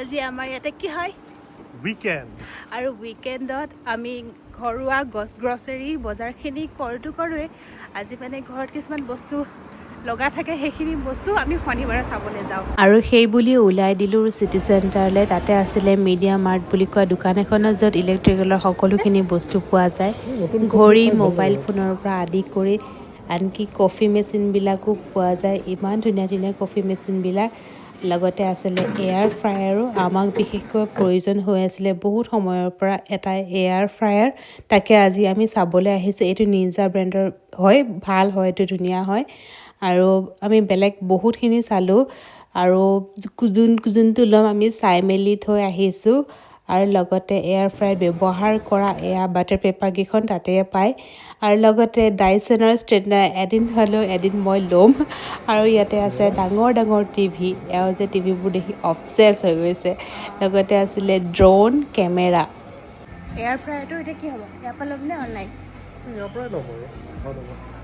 আজি আমাৰ ইয়াতে কি হয় weekend আৰু উইকেণ্ডত আমি ঘৰুৱা গ্ৰছাৰী বজাৰখিনি কৰোৱে আজি মানে ঘৰত কিছুমান বস্তু লগা থাকে সেইখিনি বস্তু আমি শনিবাৰে চাবলৈ যাওঁ আৰু সেই বুলি ওলাই দিলোঁ চিটি চেণ্টাৰলৈ তাতে আছিলে মিডিয়া মাৰ্ট বুলি কোৱা দোকান এখনত য'ত ইলেক্ট্ৰিকেলৰ সকলোখিনি বস্তু পোৱা যায় ঘড়ী মোবাইল ফোনৰ পৰা আদি কৰি আনকি কফি মেচিনবিলাকো পোৱা যায় ইমান ধুনীয়া ধুনীয়া কফি মেচিনবিলাক লগতে আছিলে এয়াৰ ফ্ৰায়াৰো আমাক বিশেষকৈ প্ৰয়োজন হৈ আছিলে বহুত সময়ৰ পৰা এটা এয়াৰ ফ্ৰায়াৰ তাকে আজি আমি চাবলৈ আহিছোঁ এইটো নিনজা ব্ৰেণ্ডৰ হয় ভাল হয় এইটো ধুনীয়া হয় আৰু আমি বেলেগ বহুতখিনি চালোঁ আৰু যোনটো ল'ম আমি চাই মেলি থৈ আহিছোঁ আৰু লগতে এয়াৰ ফ্ৰায়াৰ ব্যৱহাৰ কৰা এয়া বাটাৰ পেপাৰকেইখন তাতে পায় আৰু লগতে ডাইচনৰ ষ্ট্ৰেটনাৰ এদিন মই ল'ম আৰু ইয়াতে আছে ডাঙৰ ডাঙৰ টিভি এওঁ যে টিভিবোৰ দেখি অবচেছ হৈ গৈছে লগতে আছিলে ড্ৰোন কেমেৰা এয়াৰ ফ্ৰায়াৰটো এতিয়া কি হ'ব ইয়াৰ পৰা ল'ম নে অনলাইন ইয়াৰ পৰাই ল'ব আৰু